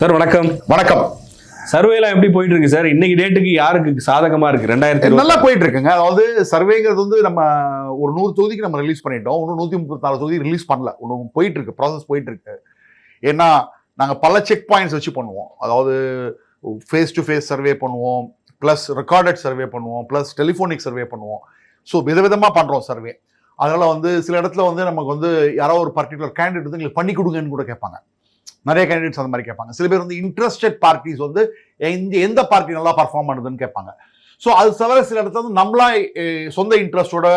Sir வணக்கம். வணக்கம். சர்வேலாம் எப்படி போயிட்டு இருக்கு சார்? இன்னைக்கு டேட்டுக்கு யாருக்கு சாதகமா இருக்கு? 2020 நல்லா போயிட்டு இருக்குங்க. அதாவது சர்வேங்கிறது வந்து நம்ம ஒரு 100 தொகுதிக்கு நம்ம ரிலீஸ் பண்ணிட்டோம். இன்னும் 134 தொகுதி ரிலீஸ் பண்ணல. இன்னும் போயிட்டு இருக்கு, ப்ராசஸ் போயிட்டு இருக்கு. ஏன்னா நாங்க பல செக் பாயிண்ட்ஸ் வச்சு பண்ணுவோம். அதாவது ஃபேஸ் டு ஃபேஸ் சர்வே பண்ணுவோம், பிளஸ் ரெக்கார்டட் சர்வே பண்ணுவோம், பிளஸ் டெலிஃபோனிக் சர்வே பண்ணுவோம். ஸோ விதவிதமா பண்றோம் சர்வே. அதனால வந்து சில இடத்துல வந்து நமக்கு வந்து யாராவது ஒரு பர்டிகுலர் கேண்டிடேட் வந்து எங்களுக்கு பண்ணி கொடுங்கன்னு கூட கேட்பாங்க. நிறைய கேண்டிடேட்ஸ் அந்த மாதிரி கேட்பாங்க. சில பேர் வந்து இன்ட்ரெஸ்டட் பார்ட்டிஸ் வந்து எந்த பார்ட்டி நல்லா பர்ஃபார்ம் பண்ணுதுன்னு கேட்பாங்க. ஸோ அது தவிர சில இடத்துல வந்து நம்மளா சொந்த இன்ட்ரெஸ்டோட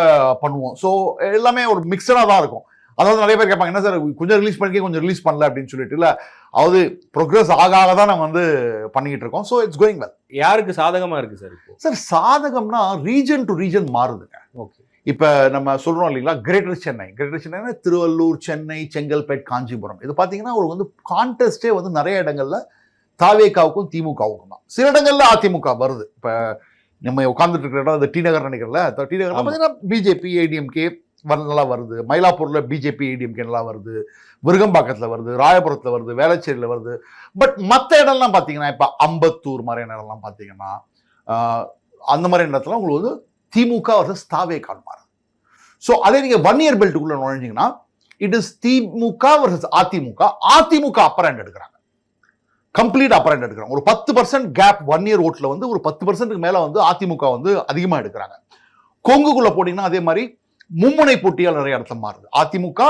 பண்ணுவோம். ஸோ எல்லாமே ஒரு மிக்சடாக தான் இருக்கும். அதாவது நிறைய பேர் கேட்பாங்க, என்ன சார் கொஞ்சம் ரிலீஸ் பண்ணிக்க கொஞ்சம் ரிலீஸ் பண்ணல அப்படின்னு சொல்லிட்டு. இல்லை, அதாவது ப்ரோக்ரஸ் ஆக தான் நம்ம வந்து பண்ணிக்கிட்டு இருக்கோம். So it's going well. யாருக்கு சாதகமா இருக்கு சார் இப்போ? சார் சாதகம்னா ரீஜன் டு ரீஜன் மாறுதுங்க. ஓகே. இப்போ நம்ம சொல்கிறோம் இல்லைங்களா, கிரேட்டர் சென்னை திருவள்ளூர், சென்னை, செங்கல்பேட், காஞ்சிபுரம். இது பார்த்தீங்கன்னா ஒரு வந்து கான்டெஸ்டே வந்து நிறைய இடங்கள்ல தாவேகாவுக்கும் திமுகவுக்கும் தான். சில இடங்கள்ல அதிமுக வருது. இப்போ நம்ம உட்காந்துட்டு இருக்கிற இடம் அந்த டி நகர் நினைக்கிறல, டி நகர் பார்த்தீங்கன்னா பிஜேபி ஏடிஎம்கே நல்லா வருது. மயிலாப்பூரில் பிஜேபி ஏடிஎம்கே நல்லா வருது. விருகம்பாக்கத்தில் வருது, ராயபுரத்தில் வருது, வேளச்சேரியில் வருது. பட் மற்ற இடம்லாம் பார்த்தீங்கன்னா இப்போ அம்பத்தூர் மாதிரியான இடம்லாம் பார்த்தீங்கன்னா அந்த மாதிரி இடத்துல உங்களுக்கு வந்து திமுக வர்சஸ் தாவேகா மாறுது. ஸோ அதே நீங்க 1 இயர் பெல்ட்டுக்குள்ள நுழைஞ்சிங்கன்னா it is DMK versus AIADMK. AIADMK upper hand எடுக்கிறாங்க, கம்ப்ளீட் அப்பர் ஹேண்ட் எடுக்கிறாங்க. ஒரு 10% கேப் 1 இயர் ஓட்ல வந்து ஒரு 10%க்கு மேல வந்து அதிமுக வந்து அதிகமா எடுக்கிறாங்க. கொங்குக்குள்ள போனீங்கன்னா அதே மாதிரி மும்முனை போட்டியால் நிறைய இடத்துல மாறுது. அதிமுக,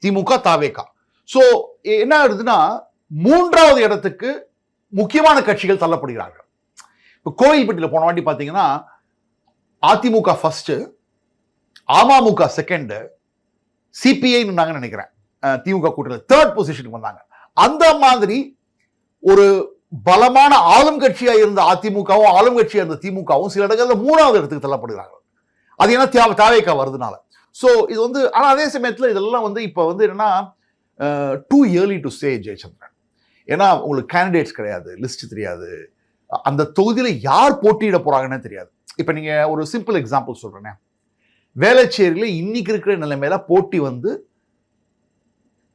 திமுக, தாவேகா. ஸோ என்ன ஆகுதுன்னா 3வது இடத்துக்கு முக்கியமான கட்சிகள் தள்ளப்படுகிறார்கள். இப்போ கோயில்பட்டியில் போன வாட்டி பார்த்தீங்கன்னா AIADMK first, AMMK second, CBI நினைக்கிறேன் திமுக கூட்டத்தில் 3rd பொசிஷனுக்கு வந்தாங்க. அந்த மாதிரி ஒரு பலமான ஆளும் கட்சியா இருந்த அதிமுகவும் ஆளும் கட்சியா இருந்த திமுகவும் சில இடங்கள்ல 3வது இடத்துக்கு தள்ளப்படுகிறார்கள். அது ஏன்னா தாவேகா வருதுனால. ஸோ இது வந்து ஆனால் அதே சமயத்தில் இதெல்லாம் வந்து இப்போ வந்து என்னன்னா too early to say Jayachandran. ஏன்னா உங்களுக்கு கேண்டிடேட்ஸ் கிடையாது, லிஸ்ட் தெரியாது, அந்த தொகுதியில் யார் போட்டியிட போறாங்கன்னு தெரியாது. இப்போ நீங்க ஒரு சிம்பிள் எக்ஸாம்பிள் சொல்றேன். வேளச்சேரியில் இன்னைக்கு இருக்கிற நிலைமையில போட்டி வந்து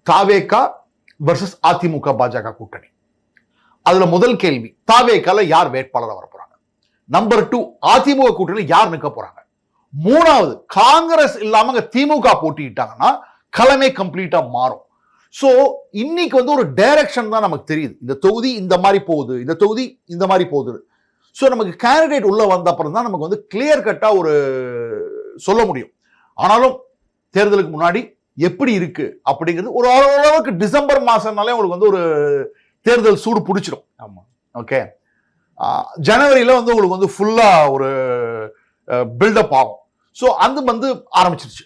தாவேகா வர்சஸ் அதிமுக பாஜக கூட்டணி. அதுல முதல் கேள்வி, தாவேகால யார் வேட்பாளராக வர போறாங்க? நம்பர் 2, அதிமுக கூட்டணி யார் நிற்க போறாங்க? 3வது, காங்கிரஸ் இல்லாம திமுக போட்டிட்டாங்கன்னா களமே கம்ப்ளீட்டா மாறும். சோ இன்னைக்கு வந்து ஒரு டைரக்ஷன் தான் நமக்கு தெரியுது. இந்த தொகுதி இந்த மாதிரி போகுது, இந்த தொகுதி இந்த மாதிரி போகுது. ஸோ நமக்கு கேண்டிடேட் உள்ள வந்த அப்புறம் தான் நமக்கு வந்து கிளியர் கட்டா ஒரு சொல்ல முடியும். ஆனாலும் தேர்தலுக்கு முன்னாடி எப்படி இருக்கு அப்படிங்கிறது ஒரு அளவுக்கு டிசம்பர் மாசம்னாலே உங்களுக்கு வந்து ஒரு தேர்தல் சூடு பிடிச்சிடும். ஆமா, ஓகே. ஜனவரியில வந்து உங்களுக்கு வந்து ஃபுல்லா ஒரு பில்டப் ஆகும். ஸோ அது வந்து ஆரம்பிச்சிருச்சு.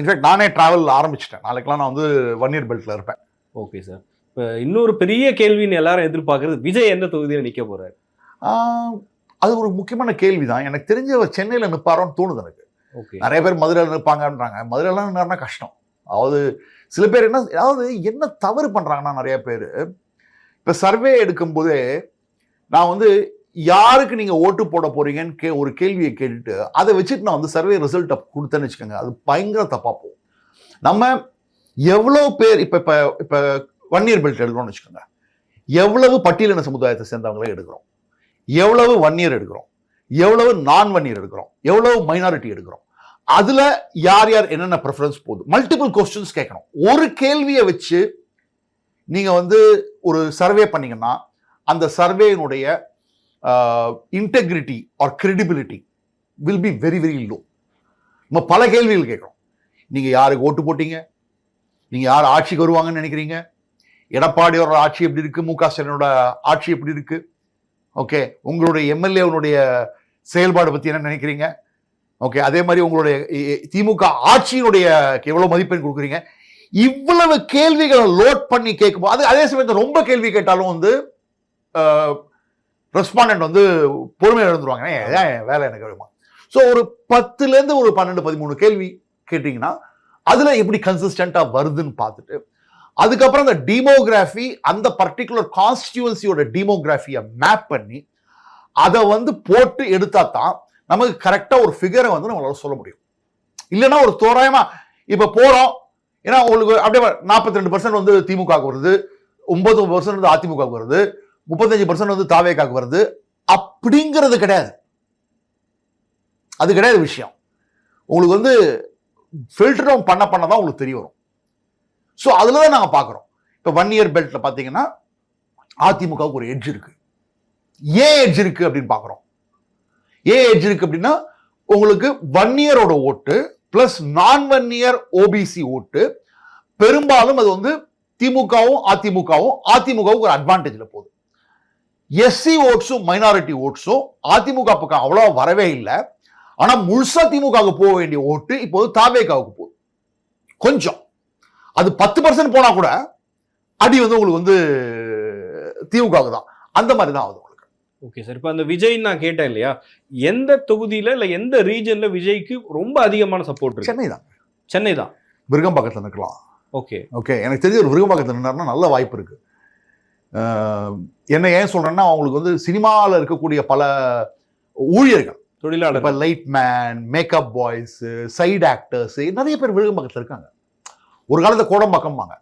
இன்ஃபேக்ட் நானே டிராவல் ஆரம்பிச்சிட்டேன். நாளைக்கெல்லாம் நான் வந்து 1 இயர் பெல்ட்ல இருப்பேன். Okay sir. இப்போ இன்னொரு பெரிய கேள்வின்னு எல்லாரும் எதிர்பார்க்கறது, விஜய் எந்த தொகுதியில் நிற்க போறாரு? அது ஒரு முக்கியமான கேள்விதான். எனக்கு தெரிஞ்ச சென்னையில் நிற்பாரோன்னு தோணுது எனக்கு. நிறைய பேர் மதுரையில் நிற்பாங்கன்றாங்க. மதுரைலாம் நின்னா கஷ்டம். அதாவது சில பேர் என்ன தவறு பண்றாங்கன்னா, நிறைய பேர் இப்ப சர்வே எடுக்கும் போதே நான் வந்து யாருக்கு நீங்க ஓட்டு போட போறீங்கன்னு ஒரு கேள்வியை கேட்டுட்டு அதை வச்சுட்டு நான் வந்து சர்வே ரிசல்ட்டை கொடுத்தேன்னு வச்சுக்கோங்க, அது பயங்கர தப்பா போகும். நம்ம எவ்வளவு பேர் இப்ப இப்ப இப்ப 1 இயர் பெல்ட் எடுக்கிறோம்னு வச்சுக்கோங்க, எவ்வளவு பட்டியலின சமுதாயத்தை சேர்ந்தவங்களே எடுக்கிறோம், எவ்வளவு 1 இயர் எடுக்கிறோம், எவ்வளவு நான் 1 இயர் எடுக்கிறோம், எவ்வளவு மைனாரிட்டி எடுக்கிறோம், அதுல யார் யார் என்னென்ன ப்ரிஃபரன்ஸ் போகுது, மல்டிபிள் கொஸ்டின்ஸ் கேட்கணும். ஒரு கேள்வியை வச்சு நீங்க வந்து ஒரு சர்வே பண்ணீங்கன்னா அந்த சர்வேனுடைய integrity or credibility will be very very low. நம்ம பல கேள்விகள் கேட்கிறோம். நீங்க யாருக்கு ஓட்டு போட்டீங்க, நீங்க யார் ஆட்சிக்கு வருவாங்கன்னு நினைக்கிறீங்க, எடப்பாடியோட ஆட்சி எப்படி இருக்கு, மு க ஸ்டாலினோட ஆட்சி எப்படி இருக்கு, ஓகே, உங்களுடைய எம்எல்ஏனுடைய செயல்பாடு பத்தி என்ன நினைக்கிறீங்க, ஓகே, அதே மாதிரி உங்களுடைய திமுக ஆட்சியினுடைய எவ்வளவு மதிப்பெண் கொடுக்குறீங்க. இவ்வளவு கேள்விகளை லோட் பண்ணி கேட்கும்போது அது அதே சமயத்தில் ரொம்ப கேள்வி கேட்டாலும் வந்து ரெஸ்பாண்டன்ட் வந்து பொறுமையாக இருந்துருவாங்க. வேலை எனக்கு வேணுமா. ஸோ ஒரு 10லேருந்து ஒரு 12-13 கேள்வி கேட்டீங்கன்னா அதுல எப்படி கன்சிஸ்டண்டா வருதுன்னு பார்த்துட்டு அதுக்கப்புறம் அந்த டீமோகிராஃபி, அந்த பர்டிகுலர் கான்ஸ்டியூவன்சியோட டீமோகிராஃபியை மேப் பண்ணி அதை வந்து போட்டு எடுத்தா தான் நமக்கு கரெக்டா ஒரு ஃபிகரை வந்து நம்மளால சொல்ல முடியும். இல்லைன்னா ஒரு தோராயமா இப்ப போறோம், ஏன்னா உங்களுக்கு அப்படியே 42% வந்து திமுக வருது, 90% வந்து அதிமுகவுக்கு வருது, 35% வந்து தாவேகாவுக்கு வருது அப்படிங்கிறது கிடையாது. அது கிடையாது விஷயம். உங்களுக்கு வந்து ஃபில்டர் டவுன் பண்ண தான் உங்களுக்கு தெரிய வரும். ஸோ அதுல தான் நாங்கள் பார்க்குறோம். இப்போ 1 இயர் பெல்ட்ல பார்த்தீங்கன்னா அதிமுகவுக்கு ஒரு எட்ஜ் இருக்கு. ஏன் எட்ஜ் இருக்கு அப்படின்னு பார்க்குறோம். ஏன் எட்ஜ் இருக்கு அப்படின்னா உங்களுக்கு 1 இயரோட ஓட்டு பிளஸ் நான் 1 இயர் ஓபிசி ஓட்டு பெரும்பாலும் அது வந்து திமுகவும் அதிமுகவுக்கு ஒரு அட்வான்டேஜ்ல போகுது. எஸ்சி ஓட்ஸும் மைனாரிட்டி ஓட்ஸும் அதிமுக பக்கம் அவ்வளோ வரவே இல்லை. ஆனா முழுசா திமுகவுக்கு போக வேண்டிய ஓட்டு இப்போது தாவேகாவுக்கு போகுது. கொஞ்சம் அது 10% போனா கூட அடி வந்து உங்களுக்கு வந்து திமுகவுக்கு தான். அந்த மாதிரி தான் ஆகுது உங்களுக்கு. Okay sir. இப்போ அந்த விஜய் நான் கேட்டேன் இல்லையா, எந்த தொகுதியில இல்ல எந்த ரீஜன்ல விஜய்க்கு ரொம்ப அதிகமான சப்போர்ட் இருக்கு? சென்னை தான். சென்னை தான். விருகம்பாக்கத்தில் நிற்கலாம். ஓகே ஓகே, எனக்கு தெரிஞ்ச ஒரு விருகம்பாக்கத்தில் நின்னாருன்னா நல்ல வாய்ப்பு இருக்கு. என்ன ஏன் சொல்றேன்னா அவங்களுக்கு வந்து சினிமாவில் இருக்கக்கூடிய பல ஊழியர்கள், தொழிலாளர், இப்போ light man, makeup boys, side actors நிறைய பேர் விருகம்பாக்கத்தில் இருக்காங்க. ஒரு காலத்தில் கோடம்பாக்கம்பாங்க,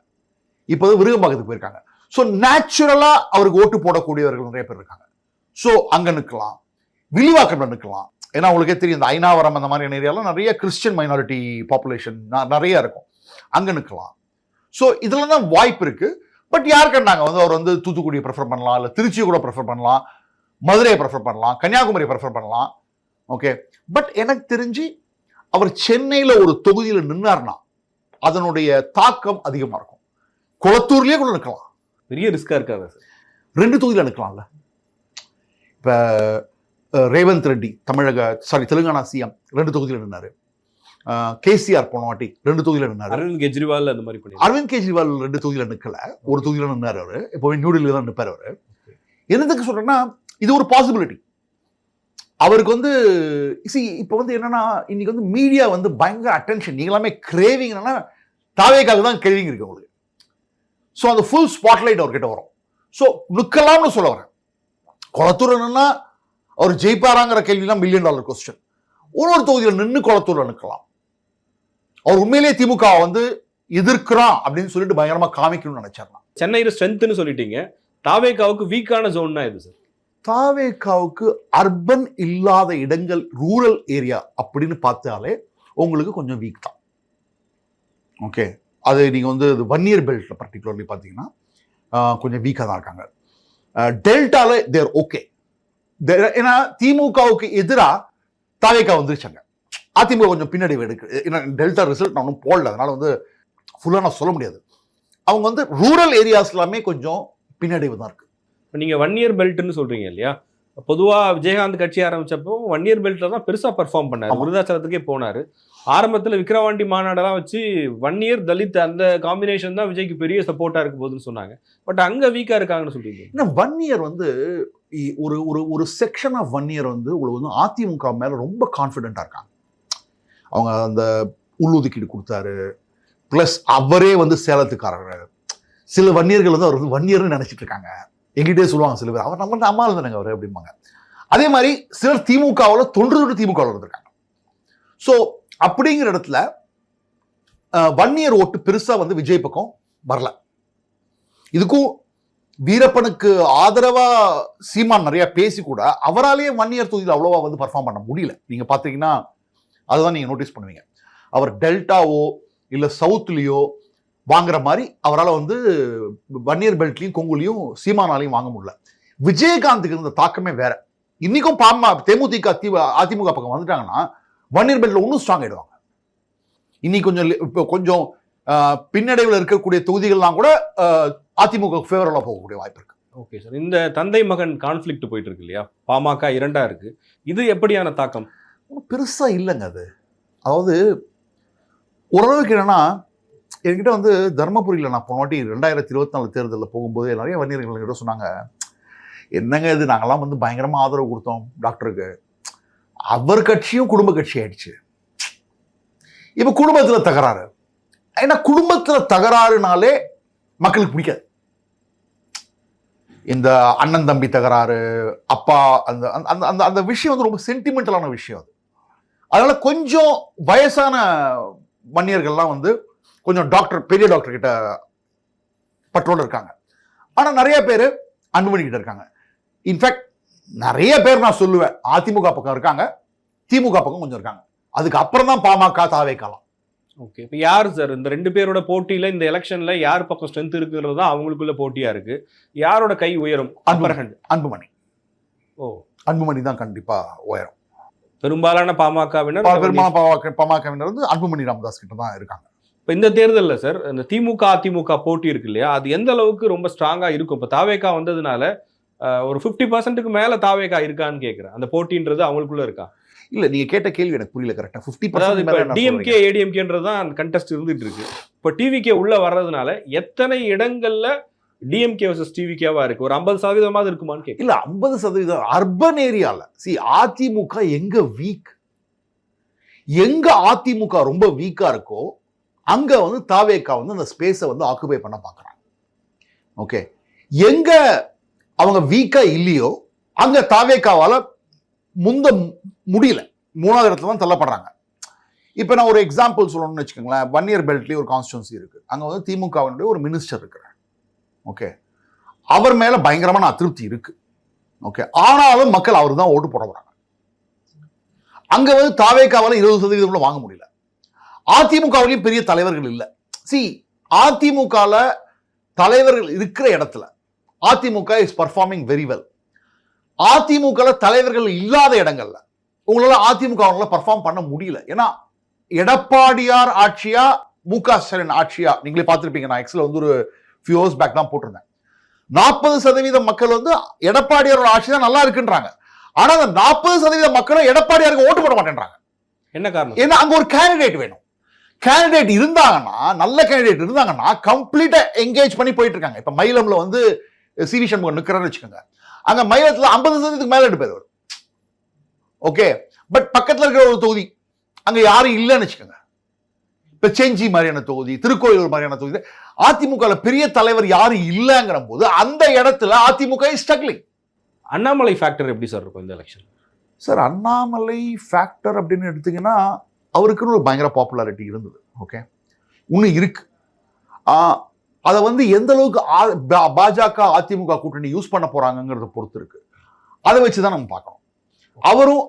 இப்போ விருகம்பாக்கத்துக்கு போயிருக்காங்க. ஸோ நேச்சுரலா அவருக்கு ஓட்டு போடக்கூடியவர்கள் நிறைய பேர் இருக்காங்க. ஸோ அங்க நிற்கலாம், வில்லிவாக்கம்ல நிற்கலாம். ஏன்னா உங்களுக்கே தெரியும் இந்த ஐநாவரம் அந்த மாதிரியான ஏரியாலாம் நிறைய கிறிஸ்டியன் மைனாரிட்டி பாப்புலேஷன் நிறைய இருக்கும், அங்க நிற்கலாம். ஸோ இதுல தான் வாய்ப்பு இருக்கு. பட் யார் கண்டாங்க வந்து அவர் வந்து தூத்துக்குடியை ப்ரிஃபர் பண்ணலாம், இல்லை திருச்சியை கூட ப்ரிஃபர் பண்ணலாம், மதுரையை ப்ரிஃபர் பண்ணலாம், கன்னியாகுமரியை ப்ரிஃபர் பண்ணலாம். ஓகே, பட் எனக்கு தெரிஞ்சு அவர் சென்னையில் ஒரு தொகுதியில் நின்னார்னா அதனுடைய தாக்கம் அதிகமாக இருக்கும். குளத்தூர்லேயே கூட நிற்கலாம். பெரிய ரிஸ்கா இருக்காது சார். 2 தொகுதியில் நிற்கலாம்ல. இப்போ ரேவந்த் ரெட்டி தெலுங்கானா சிஎம் 2 தொகுதியில் நின்னாரு. கேசிஆர் போன வாட்டி 2 தொகுதியில் நின்னாரு. அரவிந்த் கெஜ்ரிவால் அந்த மாதிரி பண்ணி, அரவிந்த் கெஜ்ரிவால் 2 தொகுதியில் நிற்கல, ஒரு தொகுதியில் நின்னாரு. அவரு எப்பவுமே நியூடெல்லியில் தான் நிற்பார். அவரு என்னதுக்கு சொல்றேன்னா இது ஒரு பாசிபிலிட்டி அவருக்கு வந்து. இப்போ வந்து என்னன்னா இன்னைக்கு வந்து மீடியா வந்து பயங்கர அட்டென்ஷன், நீங்களாமே கிரேவிங் என்னன்னா தாவேக்காக தான் கிரேவிங் இருக்கு உங்களுக்கு. ஸோ அந்த ஃபுல் ஸ்பாட்லைட் அவர்கிட்ட வரும். ஸோ நிற்கலாம்னு சொல்ல வரேன். குளத்தூர் என்னன்னா அவர் ஜெயிப்பாராங்கிற கேள்விலாம் $1 மில்லியன் கொஸ்டின். ஒரு தொகுதியில் நின்று குளத்தூர்ல நிற்கலாம். அவர் உண்மையிலேயே திமுக வந்து எதிர்க்கிறான் அப்படின்னு சொல்லிட்டு பயங்கரமா காமிக்கணும்னு நினைச்சாருனா. சென்னையில் ஸ்ட்ரென்த்னு சொல்லிட்டீங்க, தாவேக்காவுக்கு வீக்கான ஜோன்னா இது சார். தாவேக்காவுக்கு அர்பன் இல்லாத இடங்கள், ரூரல் ஏரியா அப்படின்னு பார்த்தாலே உங்களுக்கு கொஞ்சம் வீக் தான். ஓகே, அது நீங்க வந்து 1 இயர் பெல்ட்ல பர்டிகுலர்லி பார்த்தீங்கன்னா கொஞ்சம் வீக்காக தான் இருக்காங்க. டெல்டால தேர் ஓகே. ஏன்னா திமுகவுக்கு எதிராக தாவேக்கா வந்துருச்சாங்க. அதிமுக கொஞ்சம் பின்னடைவு எடுக்கு. ஏன்னா டெல்டா ரிசல்ட் நான் ஒன்றும் போடல, அதனால வந்து ஃபுல்லாக நான் சொல்ல முடியாது. அவங்க வந்து ரூரல் ஏரியாஸ் எல்லாமே கொஞ்சம் பின்னடைவு தான் இருக்கு. இப்போ நீங்கள் 1 இயர் பெல்ட்னு சொல்றீங்க இல்லையா, பொதுவாக விஜயகாந்த் கட்சி ஆரம்பிச்சப்போ 1 இயர் பெல்ட்ல தான் பெருசாக பெர்ஃபார்ம் பண்ணார். விருதாச்சலத்துக்கே போனார். ஆரம்பத்தில் விக்கிரவாண்டி மாநாடெல்லாம் வச்சு 1 இயர் தலித் அந்த காம்பினேஷன் தான் விஜய்க்கு பெரிய சப்போர்ட்டாக இருக்க போகுதுன்னு சொன்னாங்க. பட் அங்கே வீக்காக இருக்காங்கன்னு சொல்றீங்க. ஏன்னா 1 இயர் வந்து ஒரு ஒரு ஒரு செக்ஷன் ஆஃப் 1 இயர் வந்து உங்களுக்கு வந்து அதிமுக மேலே ரொம்ப கான்ஃபிடென்ட்டாக இருக்காங்க. அவங்க அந்த உள்ளொதுக்கீடு கொடுத்தாரு, ப்ளஸ் அவரே வந்து சேலத்துக்காரர். சில வன்னியர்கள் வந்து அவர் வந்து 1 இயர்னு நினைச்சிட்டு இருக்காங்க. எங்கிட்டே சொல்லுவாங்க சில பேர், அவர் நம்ம அம்மா இருந்தாங்க அவர் அப்படிம்பாங்க. அதே மாதிரி சிலர் திமுகவில் தொன்று திமுகவில் இருந்திருக்காங்க. ஸோ அப்படிங்கிற இடத்துல 1 இயர் ஓட்டு பெருசா வந்து விஜய் பக்கம் வரல. இதுக்கும் வீரப்பனுக்கு ஆதரவா சீமான் நிறைய பேசி கூட அவராலேயே 1 இயர் தொகுதியில் அவ்வளோவா வந்து பர்ஃபார்ம் பண்ண முடியல. நீங்க பார்த்தீங்கன்னா அதுதான் நீங்க நோட்டீஸ் பண்ணுவீங்க. அவர் டெல்டாவோ இல்லை சவுத்லேயோ வாங்குற மாதிரி அவரால் வந்து 1 இயர் பெல்ட்லையும் கொங்குலையும் சீமானாலையும் வாங்க முடியல. விஜயகாந்துக்கு இருந்த தாக்கமே வேற. இன்னைக்கும் தேமுதிக அதிமுக பக்கம் வந்துட்டாங்கன்னா 1 இயர் பெல்ட்ல இன்னும் ஸ்ட்ராங் ஆயிடுவாங்க. இன்னைக்கு கொஞ்சம் பின்னடைவில் இருக்கக்கூடிய தொகுதிகள்லாம் கூட அதிமுக ஃபேவரபிளா போகக்கூடிய வாய்ப்பு இருக்கு. ஓகே சார், இந்த தந்தை மகன் கான்ஃபிளிக்ட் போயிட்டு இருக்கு இல்லையா, பாமக 2ஆ இருக்கு, இது எப்படியான தாக்கம்? பெருசா இல்லைங்க அது. அதாவது ஓரளவுக்கு என்னன்னா, என்கிட்ட வந்து தர்மபுரியில் நான் போன வாட்டி 2024 தேர்தலில் போகும்போது நிறைய வன்னியர்கள் கிட்ட சொன்னாங்க, என்னங்க இது நாங்கெல்லாம் வந்து பயங்கரமா ஆதரவு கொடுத்தோம் டாக்டருக்கு, அவர் கட்சியும் குடும்ப கட்சி ஆயிடுச்சு, இப்ப குடும்பத்துல தகராறு. ஏன்னா குடும்பத்துல தகராறுனாலே மக்களுக்கு பிடிக்காது. இந்த அண்ணன் தம்பி தகராறு, அப்பா, அந்த அந்த அந்த விஷயம் வந்து ரொம்ப சென்டிமெண்டலான விஷயம் அது. அதனால கொஞ்சம் வயசான வன்னியர்கள்லாம் வந்து கொஞ்சம் டாக்டர், பெரிய டாக்டர் கிட்ட பற்றோடு இருக்காங்க. ஆனா நிறைய பேர் அன்புமணி கிட்ட இருக்காங்க. இன்ஃபேக்ட் நிறைய பேர் நான் சொல்லுவேன் அதிமுக பக்கம் இருக்காங்க, திமுக பக்கம் கொஞ்சம் இருக்காங்க. அதுக்கு அப்புறம் தான் பாமக தாவேக்கலாம். ஓகே, இப்போ யார் சார் இந்த 2 பேரோட போட்டியில இந்த எலெக்ஷன்ல யார் பக்கம் ஸ்ட்ரென்த் இருக்குங்கிறது தான் அவங்களுக்குள்ள போட்டியா இருக்கு. யாரோட கை உயரும்? அன்புமணி. ஓ, அன்புமணி தான் கண்டிப்பா உயரும். பெரும்பாலான பாமகவினர் வந்து அன்புமணி ராமதாஸ் கிட்ட தான் இருக்காங்க. இப்போ இந்த தேர்தலில் சார் இந்த திமுக அதிமுக போட்டி இருக்கு இல்லையா, அது எந்த அளவுக்கு ரொம்ப ஸ்ட்ராங்கா இருக்கும்? இப்போ தாவேகா வந்ததுனால ஒரு 50% மேல தாவேகா இருக்கான்னு கேட்குறேன். அந்த போட்டின்றது அவங்களுக்குள்ள இருக்கா? இல்ல, நீங்க கேட்ட கேள்வி எனக்கு புரியல கரெக்டா. 50% மேல டிஎம்கே ஏடிஎம்கேன்றது தான் கண்டெஸ்ட் இருந்துட்டு இருக்கு. இப்போ டிவிகே உள்ள வர்றதுனால எத்தனை இடங்கள்ல டிஎம்கே வர்சஸ் டிவிகேவா இருக்கு? ஒரு 50% இருக்குமான்னு கேட்க. இல்ல, 50% அர்பன் ஏரியால. அதிமுக எங்க வீக், எங்க அதிமுக ரொம்ப வீக்கா இருக்கோ அங்க வந்து தாவேகா வந்து அந்த ஸ்பேஸை வந்து ஆக்குபை பண்ண பாக்குறாங்க. ஓகே, எங்க அவங்க வீக்கா இல்லையோ அங்க தாவேகாவால முந்த முடியல, 3வது இடத்துல தான் தள்ளப்படுறாங்க. இப்ப நான் ஒரு எக்ஸாம்பிள் சொல்லணும்னு வச்சுக்கோங்களேன். வன்னியர் பெல்ட்லயே ஒரு கான்ஸ்டிட்யூன்சி இருக்கு. அங்க வந்து திமுகவினுடைய ஒரு மினிஸ்டர் இருக்கிறார். ஓகே, அவர் மேல பயங்கரமான அதிருப்தி இருக்கு. ஓகே, ஆனாலும் மக்கள் அவரு தான் ஓட்டு போட போறாங்க. அங்க வந்து தாவேகாவால 20% வாங்க முடியல. அதிமுகவிலையும் பெரிய தலைவர்கள் இல்ல. அதிமுக தலைவர்கள் இருக்கிற இடத்துல AIADMK is performing very well. AIADMK தலைவர்கள் இல்லாத இடங்கள்ல உங்களால அதிமுக பர்ஃபார்ம் பண்ண முடியல. ஏன்னா எடப்பாடியார் ஆட்சியா மு.க. ஸ்டாலின் ஆட்சியா நீங்களே பார்த்திருப்பீங்க. நான் எக்ஸ்ல வந்து ஒரு ஃபியூ ஹவர்ஸ் பேக் தான் போட்டிருந்தேன். 40% மக்கள் வந்து எடப்பாடியாரோட ஆட்சி தான் நல்லா இருக்குன்றாங்க. ஆனா அந்த 40% மக்களும் எடப்பாடியாருக்கு ஓட்டு போட மாட்டேன்றாங்க. என்ன காரணம்? ஏன்னா அங்க ஒரு கேண்டிடேட் வேணும். கேண்டிடேட் இருந்தாங்கன்னா, நல்ல கேண்டிடேட் இருந்தாங்கன்னா கம்ப்ளீட்டா என்கேஜ் பண்ணி போயிட்டு இருக்காங்க. இப்ப மயிலம்ல வந்து சி.வி. சண்முகம் நிற்கிறான்னு வச்சுக்கோங்க. அங்க மயிலத்துல 50% மேல 2 பேர் வரும். ஓகே, பட் பக்கத்துல இருக்கிற ஒரு தொகுதி அங்க யாரும் இல்லைன்னு வச்சுக்கோங்க. இப்ப செஞ்சி மாதிரியான தொகுதி, திருக்கோயிலூர் மாதிரியான தொகுதி, அதிமுக பெரிய தலைவர் யாரும் இல்லைங்கிற போது அந்த இடத்துல அதிமுக ஸ்ட்ரகிளிங். அண்ணாமலை ஃபேக்டர் எப்படி சார் இருக்கும் இந்த எலெக்ஷன்? சார், அண்ணாமலை ஃபேக்டர் அப்படின்னு எடுத்தீங்கன்னா அவருக்குன்னு ஒரு பயங்கர பாப்புலாரிட்டி இருந்தது. ஓகே, இன்னும் இருக்கு. அதை வந்து எந்த அளவுக்கு பாஜக அதிமுக கூட்டணி யூஸ் பண்ண போறாங்கிறத பொறுத்து இருக்கு. அதை வச்சுதான் நம்ம பார்க்கணும். அவரும்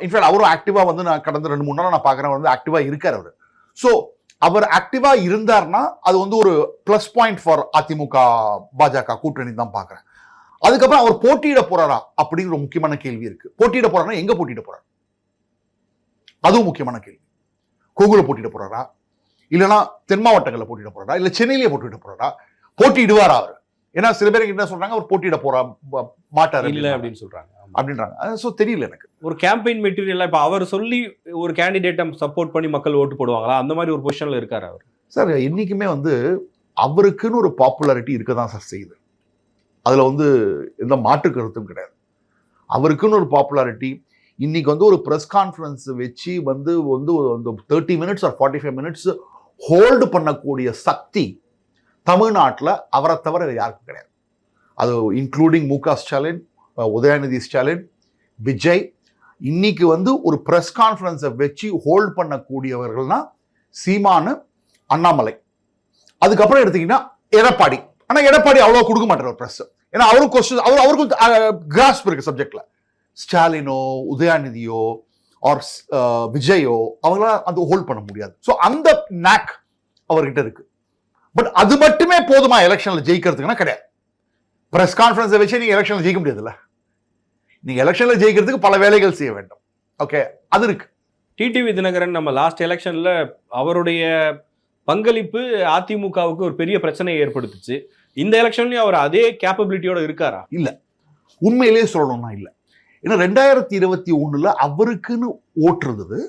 இன்ஃபேக்ட் அவரும் ஆக்டிவா வந்து நான் கடந்த 2-3 நாள் நான் பார்க்குறேன் வந்து ஆக்டிவா இருக்கார் அவரு. ஸோ அவர் ஆக்டிவா இருந்தார்னா அது வந்து ஒரு plus point for AIADMK BJP கூட்டணி தான் பார்க்குறேன். அதுக்கப்புறம் அவர் போட்டியிட போறாரா அப்படிங்கிற முக்கியமான கேள்வி இருக்கு. போட்டியிட போறாருன்னா எங்க போட்டியிட போறாரு, அதுவும் முக்கியமான கேள்வி. கோகுல போட்டியிட போறாரா, இல்லைன்னா தென் மாவட்டங்களில் போட்டியிட போறாரா, இல்ல சென்னையிலேயே போட்டியிட போறாரா, போட்டியிடுவாரா அவர்? ஏன்னா சில பேருக்கு என்ன சொல்றாங்க, அவர் போட்டியிட போறா மாட்டார் இல்ல அப்படின்னு சொல்றாங்க அப்படின்றாங்க. ஸோ தெரியல எனக்கு. ஒரு கேம்பெயின் மெட்டீரியல் இப்போ அவர் சொல்லி ஒரு கேண்டிடேட்டை சப்போர்ட் பண்ணி மக்கள் ஓட்டு போடுவாங்களா, அந்த மாதிரி ஒரு பொசிஷன்ல இருக்காரு அவர்? சார், என்னைக்குமே வந்து அவருக்குன்னு ஒரு பாப்புலாரிட்டி இருக்க தான் சார் செய்யுது. அதுல வந்து எந்த மாற்று கருத்தும் கிடையாது. அவருக்குன்னு ஒரு பாப்புலாரிட்டி. இன்னைக்கு வந்து ஒரு ப்ரெஸ் கான்ஃபரன்ஸ் வச்சு வந்து 30 minutes or 45 minutes ஹோல்டு பண்ணக்கூடிய சக்தி தமிழ்நாட்டில் அவரை தவிர யாருக்கும் கிடையாது. அது இன்க்ளூடிங் மு.க. ஸ்டாலின், உதயநிதி ஸ்டாலின், விஜய். இன்னைக்கு வந்து ஒரு ப்ரெஸ் கான்ஃபரன்ஸை வச்சு ஹோல்டு பண்ணக்கூடியவர்கள்னா சீமானு, அண்ணாமலை. அதுக்கப்புறம் எடுத்தீங்கன்னா எடப்பாடி. ஆனா எடப்பாடி அவ்வளோ கொடுக்க மாட்டார் ப்ரெஸ். ஏன்னா அவரும் கொஸ்டின் அவருக்கும் கிராஸ்ப் இருக்கு சப்ஜெக்ட்ல. ஸ்டாலினோ, உதயநிதியோ ஆர் விஜயோ அவங்களால அந்த ஹோல்ட் பண்ண முடியாது. ஸோ அந்த நாக் அவர்கிட்ட இருக்கு. பட் அது மட்டுமே போதுமா எலெக்ஷன்ல ஜெயிக்கிறதுக்குன்னா கிடையாது. பிரஸ் கான்ஃபரன்ஸை வச்சு நீங்க எலெக்ஷன்ல ஜெயிக்க முடியாதுல்ல. நீங்க எலெக்ஷன்ல ஜெயிக்கிறதுக்கு பல வேலைகள் செய்ய வேண்டும். ஓகே, அது இருக்கு. டிடிவி தினகரன் நம்ம லாஸ்ட் எலெக்ஷன்ல அவருடைய பங்களிப்பு அதிமுகவுக்கு ஒரு பெரிய பிரச்சனையை ஏற்படுத்துச்சு. இந்த எலெக்ஷன்லயும் அவர் அதே கேப்பபிலிட்டியோட இருக்காரா? இல்ல, உண்மையிலேயே சொல்லணும்னா இல்ல. ஏன்னா 2021 அவருக்குன்னு ஓட்டு இருந்தது,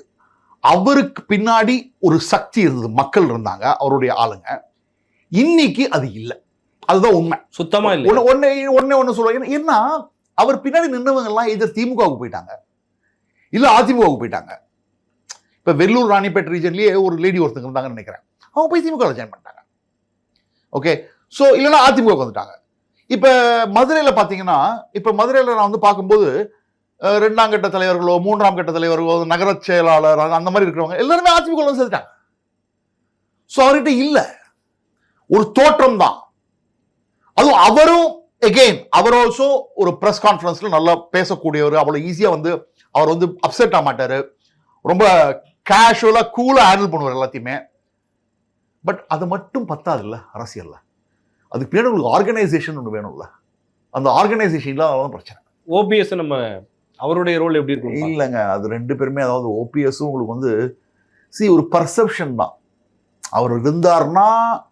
அவருக்கு பின்னாடி ஒரு சக்தி இருந்தது, மக்கள் இருந்தாங்க, அவருடைய ஆளுங்க. இன்னைக்கு அது இல்லை. அதுதான் உண்மை. சுத்தமா இல்லை. ஒன்னு சொல்லுவாங்க. ஏன்னா அவர் பின்னாடி நின்றவங்க எல்லாம் எதிர் திமுகவுக்கு போயிட்டாங்க, இல்ல அதிமுகவுக்கு போயிட்டாங்க. இப்ப வெள்ளூர் ராணிப்பேட் ரீஜன்லயே ஒரு லேடி ஒருத்தங்க இருந்தாங்கன்னு நினைக்கிறேன், அவங்க போய் திமுக ஜாயின் பண்ணிட்டாங்க. ஓகே, ஸோ இல்லைன்னா அதிமுக வந்துட்டாங்க. இப்ப மதுரையில பாத்தீங்கன்னா, இப்ப மதுரையில நான் வந்து பார்க்கும்போது 2ஆம் கட்ட தலைவர்களோ 3ஆம் கட்ட தலைவர்களோ நகர செயலாளர் அந்த மாதிரி இருக்கிறவங்க எல்லாருமே அதிமுக சேர்த்துட்டாங்க. ஸோ அவர்கிட்ட இல்ல, ஒரு தோற்றம் தான். அதுவும் அவரும் எகெயின் அவர் ஆல்சோ ஒரு பிரஸ் கான்ஃபரன்ஸ்ல நல்லா பேசக்கூடியவர். அவ்வளவு ஈஸியா வந்து அவர் வந்து அப்செட் ஆக மாட்டாரு. ரொம்ப கேஷுவலா கூலா ஹேண்டில் பண்ணுவார் எல்லாத்தையுமே. பட் அது மட்டும் பத்தாது இல்ல அரசியல்ல. அதுக்கு பின்னாடி உங்களுக்கு ஆர்கனைசேஷன் ஒன்று வேணும்ல. அந்த ஆர்கனைசேஷன் இல்லாத பிரச்சனை. ஓபிஎஸ் நம்ம அவருடைய ரோல் எப்படி இருக்கும்? இல்லைங்க, அது ரெண்டு பேருமே, அதாவது ஓபிஎஸும் உங்களுக்கு வந்து ஒரு பர்செப்ஷன் தான். அவர் இருந்தார்னா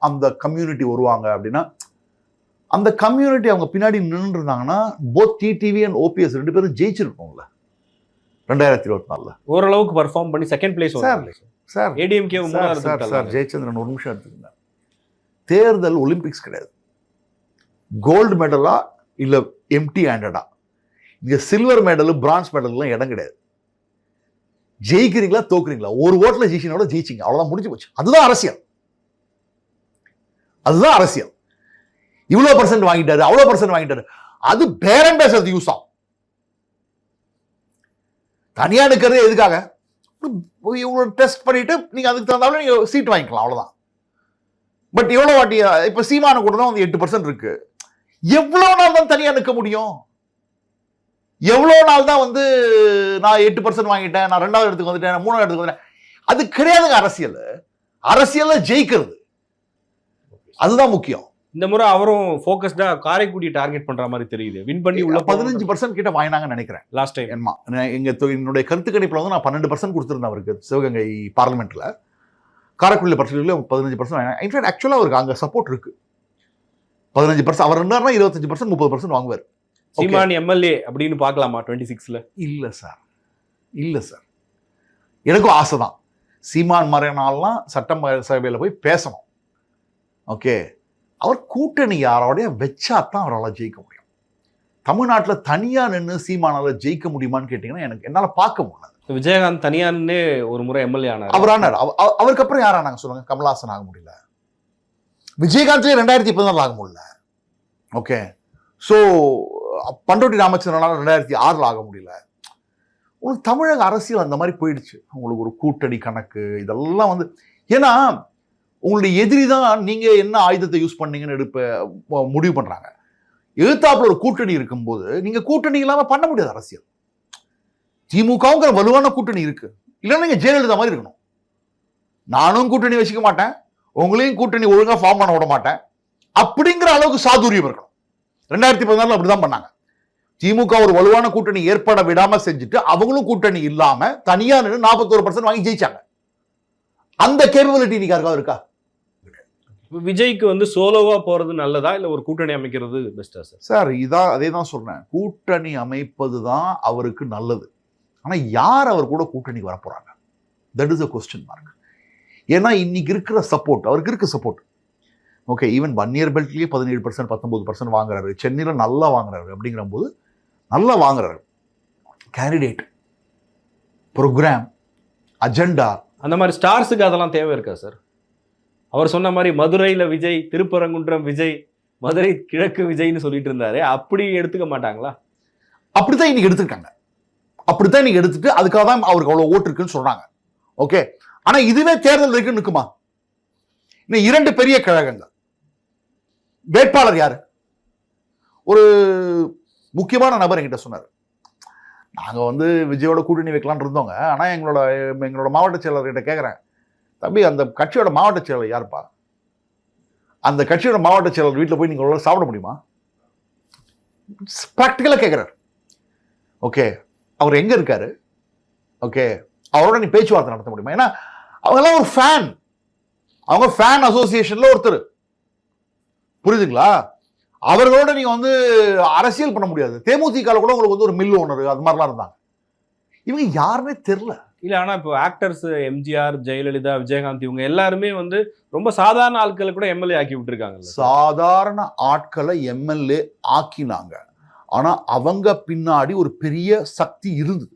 அந்த கம்யூனிட்டி வருவாங்க அப்படின்னா, அந்த கம்யூனிட்டி அவங்க பின்னாடி நின்று இருந்தாங்கன்னா போத் டிடிவி அண்ட் ஓபிஎஸ் ரெண்டு பேரும் ஜெயிச்சிருக்கோம்ல 2024. ஓரளவுக்கு பர்ஃபார்ம் பண்ணி second place sir ADMK sir Jayachandran ஒரு நிமிஷம் எடுத்துக்கங்க. தேர்தல் ஒலிம்பிக்ஸ் கிடையாது. கோல்டு மெடலா இல்ல எம்டி ஹேண்டடா? இங்க சில்வர் மெடல் பிரான்ஸ் மெடல்லாம் இடம் கிடையாது. ஜெயிக்கிறீங்களா தோக்குறீங்களா, ஒரு ஓட்டுல ஜெயிச்சினோட ஜெயிச்சிங்க, அவ்வளவுதான், முடிஞ்சு போச்சு. அதுதான் அரசியல். அதுதான் அரசியல். இவ்வளவு பர்சன்ட் வாங்கிட்டாரு, அவ்வளவு பர்சன்ட் வாங்கிட்டாரு, அது பேரம் பேசுறது யூஸ் ஆகும். தனியா நிக்கிறது எதுக்காக? இவ்வளவு டெஸ்ட் பண்ணிட்டு நீங்க அதுக்கு தகுந்தாலும் நீங்க சீட் வாங்கிக்கலாம், அவ்வளவுதான். பட் எவ்வளவு வாட்டி இப்ப சீமான கூட தான் வந்து 8% இருக்கு. எவ்வளவு நாள் தான் தனியா நிற்க முடியும்? எவ்வளவு நாள் தான் வந்து நான் 8% வாங்கிட்டேன், நான் 2வது இடத்துக்கு வந்துட்டேன், 3வது இடத்துக்கு வந்துட்டேன்? அது கிடையாதுங்க அரசியல். அரசியல்ல ஜெயிக்கிறது அதுதான் முக்கியம். இந்த முறை அவரும் ஃபோக்கஸ்டா காரைக்குடி டார்கெட் பண்ற மாதிரி தெரியுது. வின் பண்ணி உள்ள 15% கிட்ட வாங்கினாங்கன்னு நினைக்கிறேன் லாஸ்ட் டைம். என்னுடைய கருத்து கணிப்புல வந்து நான் 12% கொடுத்திருந்தேன் அவருக்கு சிவகங்கை பார்லிமெண்ட்ல. காரைக்குடியில் பர்சன்டேஜ்ல 15% வாங்கினாங்க. இன்ஃபேக்ட் ஆக்சுவலா அவருக்கு அங்க சப்போர்ட் இருக்கு. 15% அவர் இருந்தாருன்னா 25% 30% வாங்குவார். சீமான் எம்எல்ஏ அப்படின்னு பார்க்கலாமா 26ல? இல்ல சார், இல்ல சார். எனக்கும் ஆசை தான் சீமான் மறைனாலாம் சட்டசபையில போய் பேசணும். ஓகே, அவர் கூட்டணி யாரோடைய வச்சா தான் அவரால் ஜெயிக்க முடியும். தமிழ்நாட்டில் தனியா நின்று சீமானால ஜெயிக்க முடியுமான்னு கேட்டீங்கன்னா எனக்கு என்னால பார்க்க முடியல. விஜயகாந்த் தனியானே ஒரு முறை எம்எல்ஏ ஆனார். அவர் ஆனார். அவருக்கு அப்புறம் யார் ஆனாங்க சொல்லுங்க? கமல்ஹாசன் ஆக முடியல. விஜயகாந்த்லேயே 2014 ஆக முடியல. ஓகே, ஸோ பண்டோட்டி ராமச்சந்திரனால 2006 ஆக முடியல. உங்களுக்கு தமிழக அரசியல் அந்த மாதிரி போயிடுச்சு. உங்களுக்கு ஒரு கூட்டணி கணக்கு இதெல்லாம் வந்து, ஏன்னா உங்களுடைய எதிரி தான் நீங்க என்ன ஆயுதத்தை யூஸ் பண்ணீங்கன்னு முடிவு பண்றாங்க. எழுத்தாப்புல ஒரு கூட்டணி இருக்கும்போது நீங்க கூட்டணி இல்லாம பண்ண முடியாது அரசியல். திமுகவுங்கிற வலுவான கூட்டணி இருக்கு. இல்லைன்னா நீங்க ஜெயலலிதா மாதிரி இருக்கணும். நானும் கூட்டணி வச்சுக்க மாட்டேன், உங்களையும் கூட்டணி ஒழுங்கா ஃபார்ம் பண்ண விட மாட்டேன் அப்படிங்கிற அளவுக்கு சாதுரியம் இருக்கணும். 2014 அப்படிதான் பண்ணாங்க. திமுக ஒரு வலுவான கூட்டணி ஏற்பட விடாம செஞ்சுட்டு அவங்களும் கூட்டணி இல்லாம தனியா நின்று 41% வாங்கி ஜெயிச்சாங்க. அந்த கேப்பபிலிட்டி நீங்க யாருக்காவது இருக்கா? விஜய்க்கு வந்து சோலோவா போறது நல்லதா இல்ல ஒரு கூட்டணி அமைக்கிறது பெஸ்டா சார்? சார் இதான் அதே தான் சொல்றேன். கூட்டணி அமைப்பது தான் அவருக்கு நல்லது. ஆனா யார் அவர் கூட கூட்டணிக்கு வர போறாங்க? That is a question mark. ஏன்னா இன்னைக்கு இருக்கிற சப்போர்ட், அவருக்கு இருக்க சப்போர்ட். ஓகே, ஈவன் வன்னியர் பெல்ட்லயே 17% 19% வாங்குறாரு. சென்னையில நல்லா வாங்குறாரு. அப்படிங்கிற போது நல்லா வாங்குறாரு. கேண்டிடேட், ப்ரோக்ராம், அஜெண்டா, அந்த மாதிரி ஸ்டார்ஸுக்கு அதெல்லாம் தேவை இருக்கா சார்? அவர் சொன்ன மாதிரி மதுரையில விஜய், திருப்பரங்குன்றம் விஜய், மதுரை கிழக்கு விஜய்னு சொல்லிட்டு இருந்தாரு. அப்படி எடுத்துக்க மாட்டாங்களா? அப்படித்தான் இன்னைக்கு எடுத்துருக்காங்க. அப்படித்தான் இன்னைக்கு எடுத்துட்டு அதுக்காக தான் அவருக்கு அவ்வளவு ஓட்டு இருக்குன்னு சொல்றாங்க. ஓகே, ஆனா இதுவே தேர்தல் வரைக்கும் நிற்குமா? இன்னும் 2 பெரிய கழகங்கள் வேட்பாளர் யாரு? ஒரு முக்கியமான நபர் என்கிட்ட சொன்னார், நாங்க வந்து விஜயோட கூட்டணி வைக்கலாம்னு இருந்தோங்க. ஆனா எங்களோட மாவட்ட செயலர்கிட்ட கேட்கிறேன், தம்பி அந்த கட்சியோட மாவட்ட செயலர் யாருப்பா? அந்த கட்சியோட மாவட்ட செயலர் வீட்டில் போய் நீங்க சாப்பிட முடியுமா? பிராக்டிக்கலா கேட்கிறார். ஓகே, அவர் எங்க இருக்காரு? ஓகே, அவரோட நீ பேச்சுவார்த்தை நடத்த முடியுமா? ஏன்னா அவங்கெல்லாம் ஒரு ஃபேன், அவங்க ஃபேன் அசோசியேஷன்ல ஒருத்தர், புரியுதுங்களா? அவர்களோட நீங்க வந்து அரசியல் பண்ண முடியாது. தேமுதிக கூட உங்களுக்கு வந்து ஒரு மில் ஓனர் அது மாதிரிலாம் இருந்தாங்க. இவங்க யாருமே தெரியல. இல்ல, ஆனா இப்போ ஆக்டர்ஸ் எம்ஜிஆர், ஜெயலலிதா, விஜயகாந்த் இவங்க எல்லாருமே வந்து ரொம்ப சாதாரண ஆட்களை கூட எம்எல்ஏ ஆக்கி விட்டுருக்காங்க. சாதாரண ஆட்களை எம்எல்ஏ ஆக்கினாங்க. ஆனா அவங்க பின்னாடி ஒரு பெரிய சக்தி இருந்தது.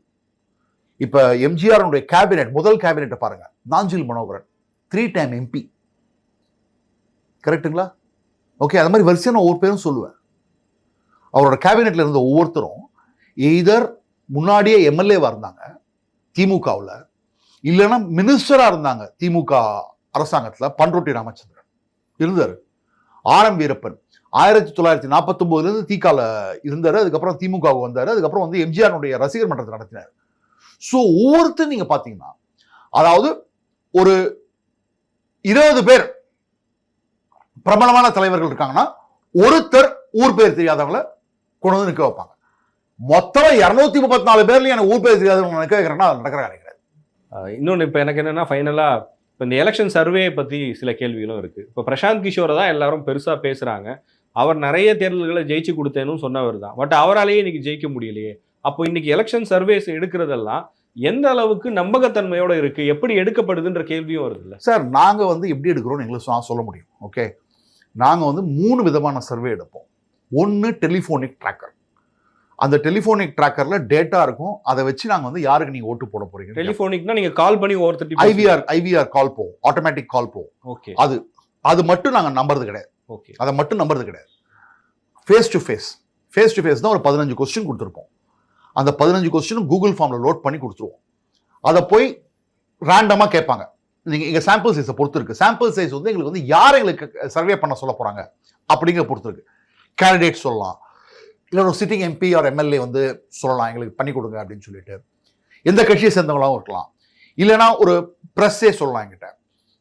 இப்ப எம்ஜிஆர் கேபினெட், முதல் கேபினெட்டை பாருங்க, நாஞ்சில் மனோகரன் 3 டைம் எம்பி. கரெக்டுங்களா? ஓகே, அது மாதிரி வரிசையா நான் ஒவ்வொரு பேரும் சொல்லுவேன். அவரோட கேபினெட்ல இருந்த ஒவ்வொருத்தரும் எய்தர் முன்னாடியே எம்எல்ஏவா இருந்தாங்க திமுகவில், இல்லைன்னா மினிஸ்டரா இருந்தாங்க திமுக அரசாங்கத்தில். பண்ருட்டி ராமச்சந்திரன் இருந்தாரு. ஆர்.எம். வீரப்பன் 1949 திகால இருந்தாரு, அதுக்கப்புறம் திமுக வந்தாரு, அதுக்கப்புறம் வந்து எம்ஜிஆருடைய ரசிகர் மன்றத்தை நடத்தினார். ஸோ ஒவ்வொருத்தரும் நீங்க பாத்தீங்கன்னா, அதாவது ஒரு 20 பேர் பிரபலமான தலைவர்கள் இருக்காங்கன்னா ஒருத்தர் ஊர் பேர் தெரியாதவங்களை கொண்டு வந்து நிற்க வைப்பாங்க. மொத்தம் 234 பேர்ல எனக்கு ஊர் பேர் தெரியாதவங்க நிற்க வைக்கிறேன்னா அது நடக்கிற கிடையாது. இன்னொன்று இப்போ எனக்கு என்னன்னா ஃபைனலாக இப்போ இந்த எலெக்ஷன் சர்வே பற்றி சில கேள்விகளும் இருக்குது. இப்போ பிரசாந்த் கிஷோரை தான் எல்லாரும் பெருசாக பேசுகிறாங்க. அவர் நிறைய தேர்தல்களை ஜெயிச்சு கொடுத்தேன்னு சொன்னவர் தான். பட் அவராலேயே இன்னைக்கு ஜெயிக்க முடியலையே. அப்போ இன்னைக்கு எலெக்ஷன் சர்வேஸ் எடுக்கிறதெல்லாம் எந்த அளவுக்கு நம்பகத்தன்மையோட இருக்கு, எப்படி எடுக்கப்படுதுன்ற கேள்வியும் வருது இல்லை சார்? நாங்க வந்து எப்படி எடுக்கிறோம்னு எங்களுக்கு சொல்ல முடியும். ஓகே, நாங்க வந்து 3 விதமான சர்வே எடுப்போம். ஒன்று டெலிஃபோனிக் ட்ராக்கர். அந்த டெலிஃபோனிக் ட்ராக்கர்ல டேட்டா இருக்கும். அதை வச்சு நாங்க வந்து யாருக்கு நீங்க ஓட்டு போட போறீங்க. டெலிஃபோனிக்னா நீங்க கால் பண்ணி ஒருத்தர் ஐவிஆர் கால் போகும், ஆட்டோமேட்டிக் கால் போகும். ஓகே, அது மட்டும் நாங்க நம்புறது கிடையாது. ஓகே, அதை மட்டும் நம்புறது கிடையாது. ஃபேஸ் டு ஃபேஸ் தான் ஒரு 15 கொஸ்டின் கொடுத்துருப்போம். அந்த 15 கொஸ்டினும் கூகுள் ஃபார்ம்ல லோட் பண்ணி கொடுத்துருவோம். அதை போய் ரேண்டமா கேட்பாங்க. நீங்க எங்க சாம்பிள் சைஸை பொறுத்து இருக்கு. சாம்பிள் சைஸ் வந்து எங்களுக்கு வந்து யார் எங்களுக்கு சர்வே பண்ண சொல்ல போறாங்க அப்படிங்கிற பொறுத்து இருக்கு. கேண்டிடேட் சொல்லலாம், இல்லை ஒரு சிட்டிங் எம்பி ஆர் எம்எல்ஏ வந்து சொல்லலாம் எங்களுக்கு பண்ணி கொடுங்க அப்படின்னு சொல்லிட்டு. எந்த கட்சியை சேர்ந்தவங்களாவும் இருக்கலாம், இல்லைன்னா ஒரு ப்ரெஸ்ஸே சொல்லலாம். என்கிட்ட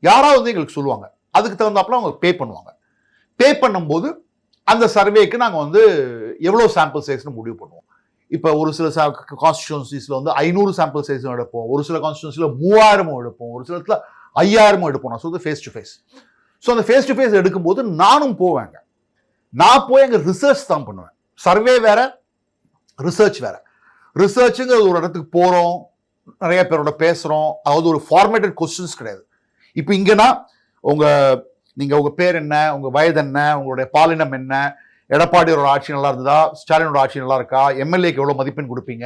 யாராவது வந்து எங்களுக்கு சொல்லுவாங்க, அதுக்கு தகுந்தாப்புல அவங்க பே பண்ணுவாங்க. பே பண்ணும்போது அந்த சர்வேக்கு நாங்கள் வந்து எவ்வளோ சாம்பிள் சைஸ்னு முடிவு பண்ணுவோம். இப்போ ஒரு சில கான்ஸ்டிடியூன்சிஸில் வந்து 500 சாம்பிள் சைஸும் எடுப்போம், ஒரு சில கான்ஸ்டிடியூன்சியில் 3000 எடுப்போம், ஒரு சில இடத்துல 5000 எடுப்போம். நான் சொல்றது ஃபேஸ் டு ஃபேஸ். ஸோ அந்த ஃபேஸ் டு ஃபேஸ் எடுக்கும்போது நானும் போவேங்க. நான் போய் அங்கே ரிசர்ச் தான் பண்ணுவேன். சர்வே வேற, ரிசர்ச் வேற. ரிசர்ச்சுங்கிறது ஒரு இடத்துக்கு போகிறோம், நிறைய பேரோட பேசுகிறோம். அதாவது ஒரு ஃபார்மேட்டட் கொஸ்டின்ஸ் கிடையாது. இப்போ இங்கன்னா நீங்கள் உங்கள் பேர் என்ன, உங்கள் வயது என்ன, உங்களுடைய பாலினம் என்ன, எடப்பாடியோட ஆட்சி நல்லா இருந்ததா, ஸ்டாலினோட ஆட்சி நல்லா இருக்கா, எம்எல்ஏக்கு எவ்வளோ மதிப்பெண் கொடுப்பீங்க,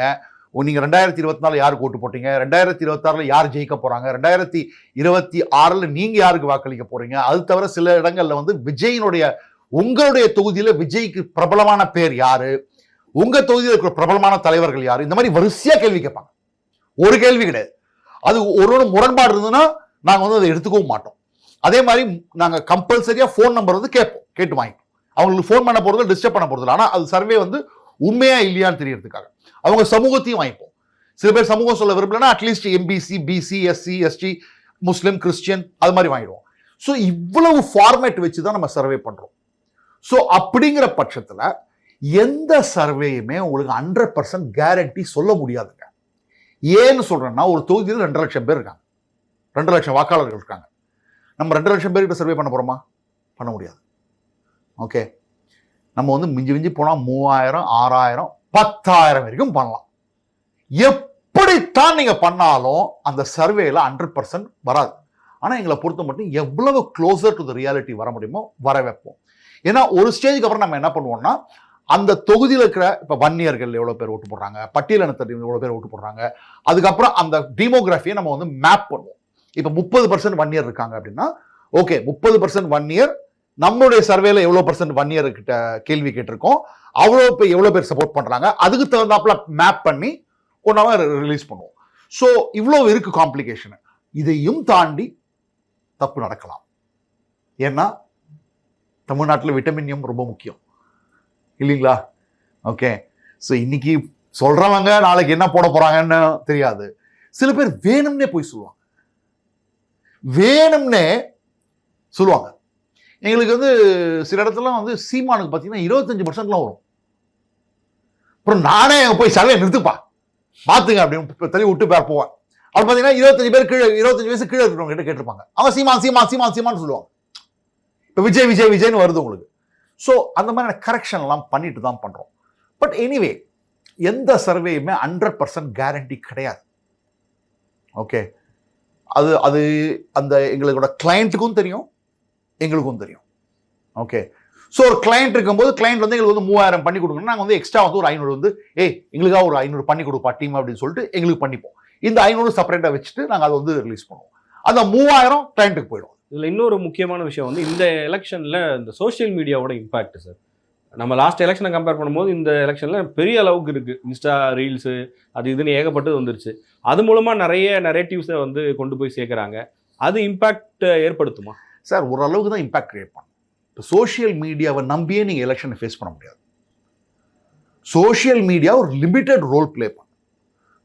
நீங்கள் 2024 யாருக்கு ஓட்டு போட்டீங்க, 2026 யார் ஜெயிக்க போகிறாங்க, 2026 நீங்கள் யாருக்கு வாக்களிக்க போகிறீங்க. அது தவிர சில இடங்களில் வந்து விஜயினுடைய உங்களுடைய தொகுதியில் விஜய்க்கு பிரபலமான பேர் யாரு, உங்கள் தொகுதியில் இருக்கிற பிரபலமான தலைவர்கள் யாரு, இந்த மாதிரி வரிசையாக கேள்வி கேட்பாங்க. ஒரு கேள்வி கிடையாது. அது ஒரு முரண்பாடு இருந்ததுன்னா நாங்கள் வந்து அதை எடுத்துக்கவும் மாட்டோம். அதே மாதிரி நாங்கள் கம்பல்சரியாக ஃபோன் நம்பர் வந்து கேட்டு வாங்கிப்போம். அவங்களுக்கு ஃபோன் பண்ண போகிறது டிஸ்டர்ப் பண்ண போகிறது. ஆனால் அது சர்வே வந்து உண்மையா இல்லையான்னு தெரியறதுக்காக அவங்க சமூகத்தையும் வாங்கிப்போம். சில பேர் சமூகம் சொல்ல விரும்பலன்னா at least MBC, BC, SC, ST, Muslim, Christian அது மாதிரி வாங்கிடுவோம். ஸோ இவ்வளவு ஃபார்மேட் வச்சு தான் நம்ம சர்வே பண்ணுறோம். ஸோ அப்படிங்கிற பட்சத்தில் எந்த சர்வேயுமே உங்களுக்கு 100% கேரண்டி சொல்ல முடியாதுங்க. ஏன்னு சொல்றேன்னா, ஒரு தொகுதியில் 2 லட்சம் பேர் இருக்காங்க, 2 லட்சம் வாக்காளர்கள் இருக்காங்க. நம்ம 2 லட்சம் பேர்கிட்ட சர்வே பண்ண போறோமா? பண்ண முடியாது. ஓகே, நம்ம வந்து மிஞ்சி போனால் 3000, 6000, 10,000 வரைக்கும் பண்ணலாம். எப்படித்தான் நீங்க பண்ணாலும் அந்த சர்வேல 100% வராது. ஆனா எங்களை பொறுத்த மட்டும் எவ்வளவு க்ளோசர் டு த ரியாலிட்டி வர முடியுமோ வர வைப்போம். ஏன்னா ஒரு ஸ்டேஜுக்கு அப்புறம் நம்ம என்ன பண்ணுவோம்னா, அந்த தொகுதியில் இருக்கிற இப்போ வன்னியர்கள் எவ்வளோ பேர் ஓட்டு போடுறாங்க, பட்டியலினத்தர் எவ்வளோ பேர் ஓட்டு போடுறாங்க, அதுக்கப்புறம் அந்த டீமோகிராஃபியை நம்ம வந்து மேப் பண்ணுவோம். இப்போ 30% வன்னியர் இருக்காங்க அப்படின்னா, ஓகே 30% வன்னியர், நம்மளுடைய சர்வேல எவ்வளோ % வன்னியர் கிட்ட கேள்வி கேட்டிருக்கோம், எவ்வளோ பேர் சப்போர்ட் பண்ணுறாங்க, அதுக்கு தகுந்தாப்புல மேப் பண்ணி ஒன்றாக ரிலீஸ் பண்ணுவோம். ஸோ இவ்வளோ இருக்கு காம்ப்ளிகேஷன். இதையும் தாண்டி தப்பு நடக்கலாம். ஏன்னா தமிழ்நாட்டில் விட்டமின் எம் ரொம்ப முக்கியம் இல்லைங்களா? ஓகே, ஸோ இன்னைக்கு சொல்றவங்க நாளைக்கு என்ன போட போறாங்கன்னு தெரியாது. சில பேர் வேணும்னே போய் சொல்லுவாங்க, வேணும்னே சொல்லுவாங்க. எங்களுக்கு வந்து சில இடத்துல வந்து சீமானுக்கு பார்த்தீங்கன்னா 25% வரும். அப்புறம் நானே போய் சர்வே நிறுத்துப்பா பார்த்துங்க அப்படின்னு தள்ளி விட்டு பேர் போவேன். அப்படி பார்த்தீங்கன்னா 25 பேர் கீழே, 25 வயசு கீழே இருக்கிறவங்க கிட்ட கேட்டிருப்பாங்க. அவங்க சீமான் சொல்லுவாங்க. இப்போ விஜய்னு வருது உங்களுக்கு. ஸோ அந்த மாதிரியான கரெக்ஷன்லாம் பண்ணிட்டு தான் பண்ணுறோம். பட் எனிவே எந்த சர்வேயுமே 100% கேரண்டி கிடையாது. ஓகே, அது அந்த எங்களோட கிளைண்ட்டுக்கும் தெரியும், எங்களுக்கும் தெரியும். ஓகே, ஸோ ஒரு கிளைண்ட் இருக்கும்போது கிளைண்ட் வந்து எங்களுக்கு வந்து 3000 பண்ணி கொடுக்கணும், நாங்கள் வந்து எக்ஸ்ட்ரா வந்து ஒரு 500 வந்து எங்களுக்காக ஒரு 500 பண்ணி கொடுப்பா டீம் அப்படின்னு சொல்லிட்டு எங்களுக்கு பண்ணிப்போம். இந்த 500 செப்பரேட்டாக வச்சுட்டு நாங்கள் அதை வந்து ரிலீஸ் பண்ணுவோம். அந்த 3000 கிளைண்ட்டுக்கு போயிடும். இதில் இன்னொரு முக்கியமான விஷயம் வந்து இந்த எலெக்ஷனில் இந்த சோஷியல் மீடியாவோட இம்பாக்ட் சார். நம்ம லாஸ்ட் எலெக்ஷனை கம்பேர் பண்ணும்போது இந்த எலெக்ஷனில் பெரிய அளவுக்கு இருக்குது. இன்ஸ்டா ரீல்ஸு அது இதுன்னு ஏகப்பட்டது வந்துருச்சு. அது மூலமாக நிறைய நரேட்டிவ்ஸை வந்து கொண்டு போய் சேர்க்குறாங்க. அது இம்பாக்ட் ஏற்படுத்துமா? சார் ஓரளவுக்கு தான் இம்பாக்ட் கிரியேட் பண்ணும். சோஷியல் மீடியாவை நம்பியே நீங்க எலெக்ஷனை ஃபேஸ் பண்ண முடியாது. சோஷியல் மீடியா ஒரு லிமிட்டெட் ரோல் பிளே பண்ணும்.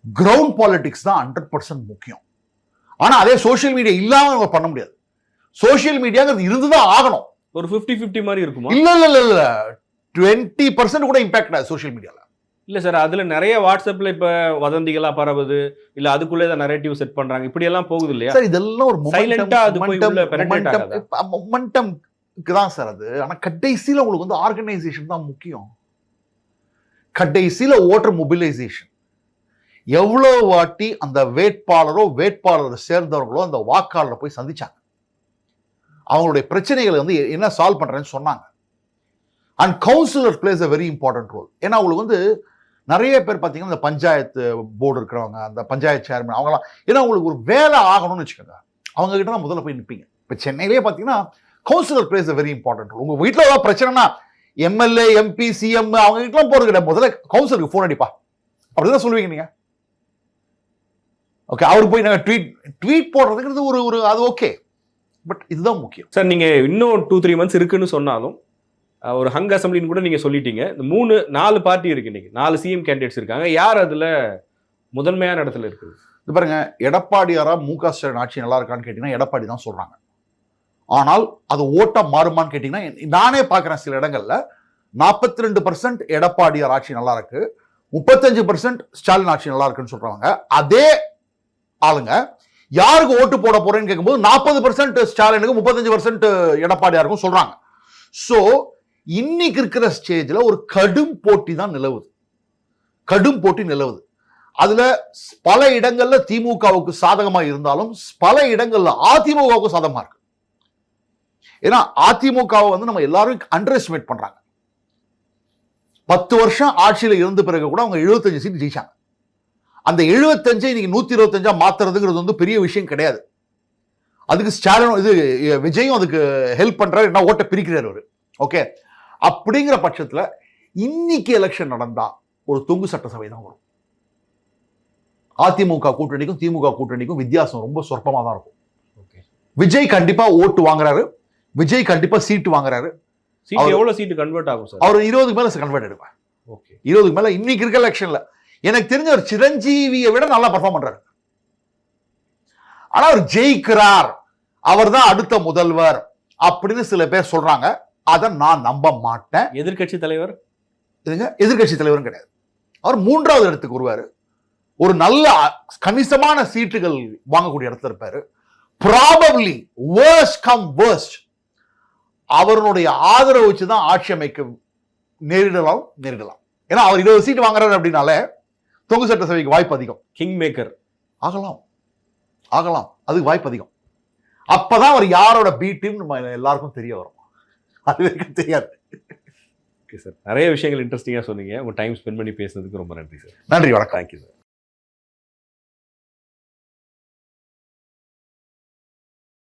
கிரவுண்ட் பாலிடிக்ஸ் தான் 100% முக்கியம். ஆனா அதே சோஷியல் மீடியா இல்லாம நம்ம பண்ண முடியாது. சோஷியல் மீடியாங்கிறது இருந்துதான் ஆகணும். ஒரு 50-50 மாதிரி இருக்குமா? இல்ல 20% கூட இம்பாக்ட் ஆகுது சோஷியல் மீடியால. இல்ல சார், அதுல நிறைய வாட்ஸ்அப்ல இப்ப வதந்திகளா பரவுது, இல்ல அதுக்குள்ளே தான் நரேட்டிவ் செட் பண்றாங்க, இப்படி எல்லாம் போகுது இல்லையா சார்? இதெல்லாம் ஒரு சைலண்டா அது போய் உள்ள பெனட்ரேட் ஆகாதா? மொமெண்டம்க்கு தான் சார் அது. ஆனா கடைசியில உங்களுக்கு வந்து ஆர்கனைசேஷன் தான் முக்கியம். கடைசியில ஓட்டர் மொபிலைசேஷன். எவ்வளவு வாட்டி அந்த வேட்பாளரை சேர்ந்தவர்களோ அந்த வாக்காளரை போய் சந்திச்சாங்க, அவங்களுடைய பிரச்சனைகளை வந்து என்ன சால்வ் பண்றேன்னு சொன்னாங்க. And councillor plays a very important role. ஏன்னா அவங்களுக்கு வந்து நிறைய பேர் பார்த்தீங்கன்னா இந்த பஞ்சாயத்து போர்டு இருக்கிறவங்க, அந்த பஞ்சாயத்து சேர்மன், அவங்களாம் ஏன்னா உங்களுக்கு ஒரு வேலை ஆகணும்னு வச்சுக்கோங்க, அவங்க கிட்ட தான் முதல்ல போய் நிற்பீங்க. இப்போ சென்னையிலேயே பார்த்தீங்கன்னா councillor plays a very important role. உங்கள் வீட்டில் ஏதாவது பிரச்சனைனா எம்எல்ஏ, எம்பி, சிஎம் அவங்க கிட்டலாம் போறது கிடையாது, முதல்ல கவுன்சிலருக்கு ஃபோன் அடிப்பா அப்படிதான் சொல்லுவீங்க நீங்க. ஓகே, அவருக்கு போய் நாங்கள் ட்வீட் போடுறதுங்கிறது ஒரு அது ஓகே, பட் இதுதான் முக்கியம் சார். நீங்க இன்னும் 2-3 மந்த்ஸ் இருக்குன்னு சொன்னாலும் ஒரு ஹங் அசம்பிளின்னு கூட நீங்க சொல்லிட்டீங்க. இந்த 4 பார்ட்டி இருக்கு, இன்னைக்கு 4 சிஎம் கேண்டிடேட்ஸ் இருக்காங்க. யார் அதுல முதன்மையான இடத்துல இருக்குது? இது பாருங்க, எடப்பாடியாரா முக ஸ்டாலின் ஆட்சி நல்லா இருக்கான்னு கேட்டீங்கன்னா எடப்பாடி தான் சொல்றாங்க. ஆனால் அது ஓட்டா மாறுமான்னு கேட்டீங்கன்னா நானே பார்க்குறேன் சில இடங்கள்ல 42% எடப்பாடியார் ஆட்சி நல்லா இருக்கு, 35% ஸ்டாலின் ஆட்சி நல்லா இருக்குன்னு சொல்றாங்க. அதே ஆளுங்க யாருக்கு ஓட்டு போட போறேன்னு கேட்கும்போது 40% ஸ்டாலினுக்கு 35% எடப்பாடியாருக்கும் சொல்றாங்க. ஸோ இன்னைக்கு இருக்கிற ஸ்டேஜில் ஒரு கடும் போட்டி தான் நிலவுது. அதுல பல இடங்கள்ல திமுகவுக்கு சாதகமா இருந்தாலும் பல இடங்கள்ல அதிமுகவுக்கு சாதகமா இருக்கு. ஏன்னா அதிமுகவை வந்து நம்ம எல்லாரும் அண்டர் எஸ்டிமேட் பண்றாங்க. 10 வருஷம் ஆட்சியில் இருந்த பிறகு கூட அவங்க 75 சீட் ஜெயிச்சாங்க. அந்த 75 இன்னைக்கு 125 மாத்துறதுங்கிறது வந்து பெரிய விஷயம் கிடையாது. அதுக்கு ஸ்டாலின் விஜயும் அதுக்கு ஹெல்ப் பண்றாரு, என்ன ஓட்ட பிரிக்கிறார் அவரு. ஓகே, அப்படிங்கிற பட்சத்துல இன்னைக்கு எலெக்ஷன் நடந்தா ஒரு தொங்கு சட்டசபை தான் வரும். அதிமுக கூட்டணிக்கும் திமுக கூட்டணிக்கும் வித்தியாசம் ரொம்ப சொற்பமா தான் இருக்கும். விஜய் கண்டிப்பா ஓட்டு வாங்குறாரு, விஜய் கண்டிப்பா சீட்டு வாங்குறாரு. எவ்வளவு சீட்டு கன்வெர்ட் ஆகும் சார்? அவர் 20க்கு மேல கன்வெர்ட் எடுப்பார். 20க்கு மேல இன்னைக்கு இருக்க எலெக்ஷன்ல எனக்கு தெரிஞ்ச ஒரு சிரஞ்சீவியை விட நல்லா பர்ஃபார்ம் பண்றாரு. ஆனா அவர் ஜெயிக்கிறார், அவர் தான் அடுத்த முதல்வர் அப்படின்னு சில பேர் சொல்றாங்க. அதை நான் நம்ப மாட்டேன். எதிர்கட்சி தலைவர் எதிர்கட்சி தலைவரும் கிடையாது. அவர் 3வது இடத்துக்கு வருவாரு, ஒரு நல்ல கணிசமான சீட்டுகள் வாங்கக்கூடிய இடத்துல இருப்பாரு. ப்ராபப்லி worst come worst அவருடைய ஆதரவு வச்சுதான் ஆட்சி அமைக்க நேரிடலாம். ஏன்னா அவர் 20 சீட் வாங்குறாரு அப்படின்னாலே தொங்கு சட்டசபைக்கு வாய்ப்பு அதிகம். கிங் மேக்கர் ஆகலாம், அதுக்கு வாய்ப்பு அதிகம். அப்பதான் அவர் யாரோட பி டீம் நம்ம எல்லாருக்கும் தெரிய வரும், அது வரைக்கும் தெரியாது. ஓகே சார், நிறைய விஷயங்கள் இன்ட்ரெஸ்டிங்கா சொன்னீங்க. உங்க டைம் ஸ்பெண்ட் பண்ணி பேசுனதுக்கு ரொம்ப நன்றி சார். நன்றி, வணக்கம். Thank you sir.